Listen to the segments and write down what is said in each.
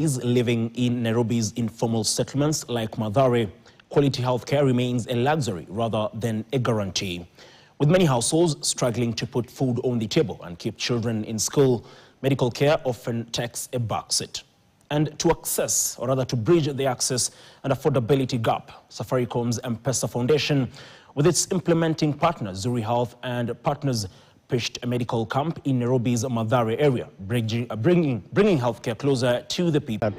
Living in Nairobi's informal settlements like Mathare, quality healthcare remains a luxury rather than a guarantee. With many households struggling to put food on the table and keep children in school, medical care often takes a backseat. And to access, or rather to bridge the access and affordability gap, Safaricom's M-Pesa Foundation, with its implementing partners, Zuri Health and Partners, pitched a medical camp in Nairobi's Mathare area, bringing healthcare closer to the people.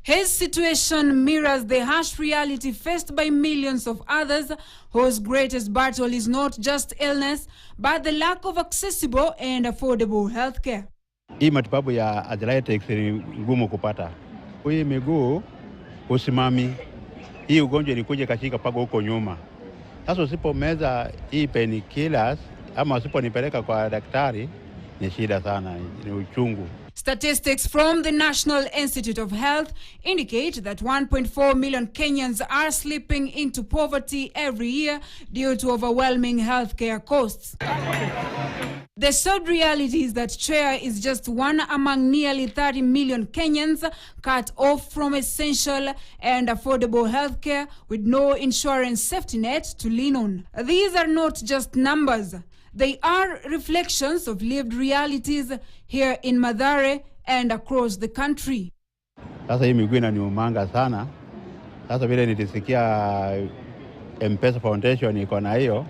His situation mirrors the harsh reality faced by millions of others whose greatest battle is not just illness, but the lack of accessible and affordable healthcare. Hii matibabu ya arthritis ni ngumu kupata. Hii miguu usimami. Hii ugonjwa ilikuja kashika pago huko nyuma. Sasa usipomeza hii painkillers ama usiponipeleka kwa daktari ni shida sana, ni uchungu. Statistics from the National Institute of Health indicate that 1.4 million Kenyans are slipping into poverty every year due to overwhelming healthcare costs. The sad reality is that CHEA is just one among nearly 30 million Kenyans cut off from essential and affordable healthcare with no insurance safety net to lean on. These are not just numbers. They are reflections of lived realities here in Mathare and across the country. Sasa hii miguu inaniumanga sana. Sasa vile nilisikia M-Pesa Foundation iko na hiyo,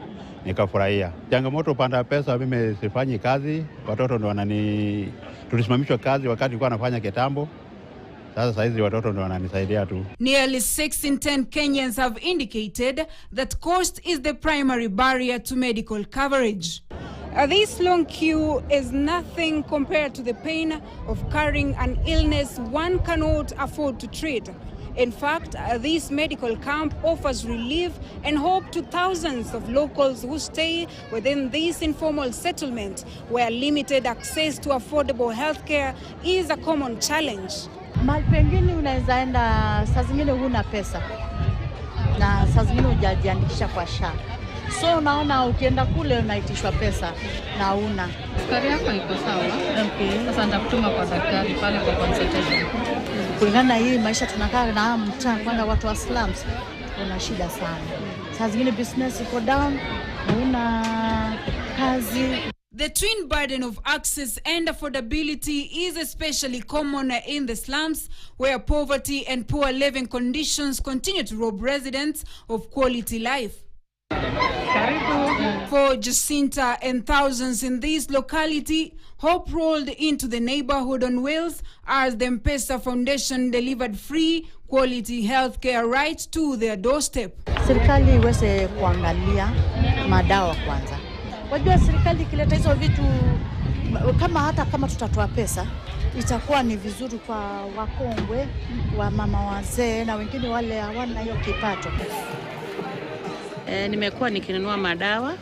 nikafurahia. Changamoto upande wa pesa, mimi sifanyi kazi, watoto ndo tulisimamishwa kazi wakati nilikuwa nafanya kitambo. Sasa hizi watoto ndo wananisaidia tu. Nearly 6 in 10 Kenyans have indicated that cost is the primary barrier to medical coverage. This long queue is nothing compared to the pain of carrying an illness one cannot afford to treat. In fact, this medical camp offers relief and hope to thousands of locals who stay within this informal settlement where limited access to affordable healthcare is a common challenge. Mahali pengine unaweza enda, saa zingine huna pesa na saa zingine hujajiandikisha kwa SHA. So unaona ukienda kule unaitishwa pesa na una. Sukari yako iko sawa. Okay. Sasa nitakutuma kwa daktari pale kwa consultation. Kulingana hii maisha tunakaa na mtaa kwenda watu wa slums, una shida sana. Saa zingine business iko down, una kazi. The twin burden of access and affordability is especially common in the slums, where poverty and poor living conditions continue to rob residents of quality life. For Jacinta and thousands in this locality, hope rolled into the neighborhood on wheels as the M-Pesa Foundation delivered free quality healthcare right to their doorstep. Serikali iweze kuangalia madawa kwanza. Wajua serikali ikileta hizo vitu, hata kama tutatoa pesa, itakuwa ni vizuri kwa wakongwe, wa mama wazee na wengine wale hawana hiyo kipato. Nimekuwa nikinunua madawa.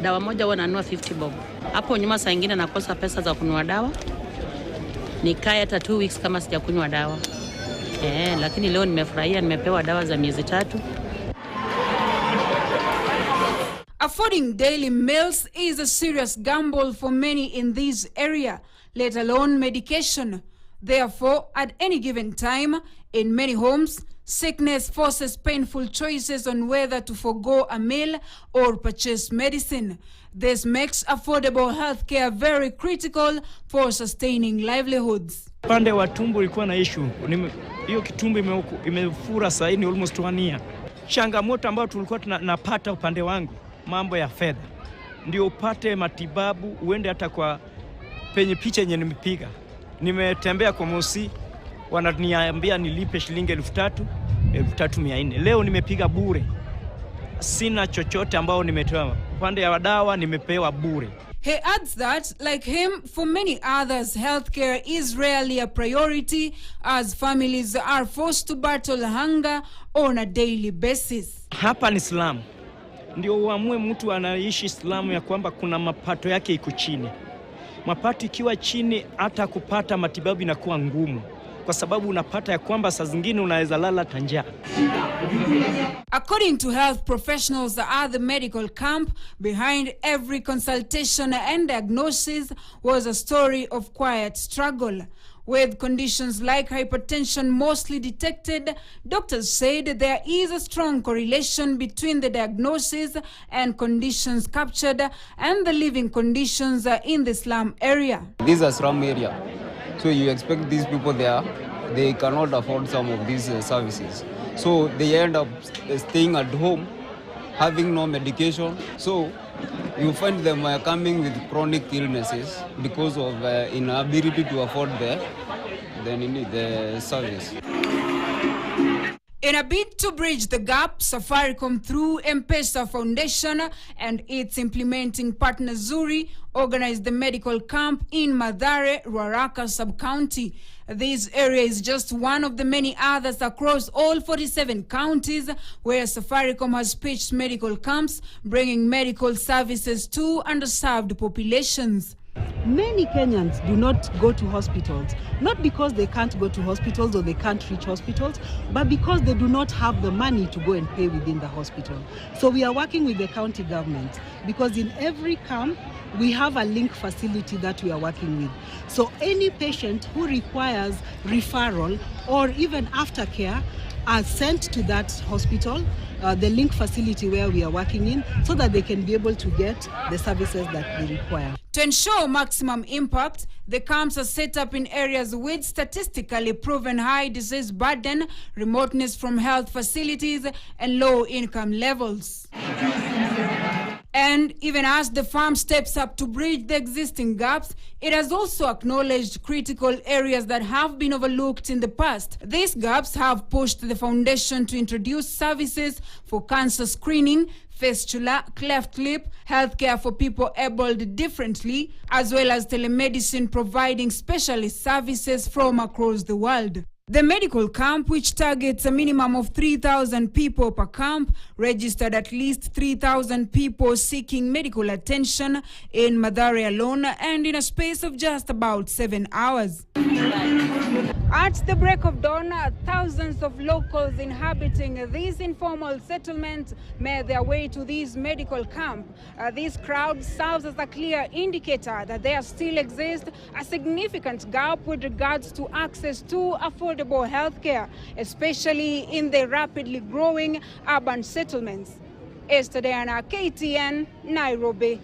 Dawa moja huwa nanunua 50 bob. Hapo nyuma saa nyingine nakosa pesa za kununua dawa. Nikae hata 2 weeks kama sijakunywa dawa. Lakini leo nimefurahia, nimepewa dawa za miezi 3. Affording daily meals is a serious gamble for many in this area, let alone medication. Therefore, at any given time, in many homes, sickness forces painful choices on whether to forgo a meal or purchase medicine. This makes affordable healthcare very critical for sustaining livelihoods. Pande wa tumbo ilikuwa na issue. Hiyo kitumbo imefura sasa ni almost 1 year. Changamoto ambayo tulikuwa tunapata upande wangu, mambo ya fedha. Ndio upate matibabu, uende hata kwa penye picha yenye nimepiga. Nimetembea kwa Mosi, wananiambia nilipe shilingi 3,400. Leo nimepiga bure. Sina chochote ambao nimetoa. Upande ya dawa nimepewa bure. He adds that, like him, for many others, healthcare is rarely a priority as families are forced to battle hunger on a daily basis. Hapa ni slum. Ndio uamue mtu anaishi slum ya kwamba kuna mapato yake iko chini. Mapato ikiwa chini, hata kupata matibabu inakuwa ngumu. kwa sababu unapata ya kwamba saa zingine unaweza lala njaa. According to health professionals at the medical camp, behind every consultation and diagnosis was a story of quiet struggle. With conditions like hypertension mostly detected, doctors said there is a strong correlation between the diagnosis and conditions captured and the living conditions in the slum area. This is a slum area, so you expect these people there, they cannot afford some of these services. So they end up staying at home, having no medication. So you find them coming with chronic illnesses because of inability to afford the service. In a bid to bridge the gap, Safaricom through M-Pesa Foundation and its implementing partner Zuri organized the medical camp in Mathare, Ruaraka sub-county. This area is just one of the many others across all 47 counties where Safaricom has pitched medical camps, bringing medical services to underserved populations. Many Kenyans do not go to hospitals, not because they can't go to hospitals or they can't reach hospitals, but because they do not have the money to go and pay within the hospital. So we are working with the county government because in every camp, we have a link facility that we are working with. So any patient who requires referral or even aftercare are sent to that hospital, the link facility where we are working in, so that they can be able to get the services that they require. To ensure maximum impact, the camps are set up in areas with statistically proven high disease burden, remoteness from health facilities, and low income levels. And even as the farm steps up to bridge the existing gaps, it has also acknowledged critical areas that have been overlooked in the past. These gaps have pushed the foundation to introduce services for cancer screening, fistula, cleft lip, healthcare for people abled differently, as well as telemedicine providing specialist services from across the world. The medical camp, which targets a minimum of 3,000 people per camp, registered at least 3,000 people seeking medical attention in Mathare alone and in a space of just about 7 hours. At the break of dawn, thousands of locals inhabiting this informal settlement made their way to this medical camp. This crowd serves as a clear indicator that there still exists a significant gap with regards to access to affordable health care, especially in the rapidly growing urban settlements. Esther Diana, KTN, Nairobi.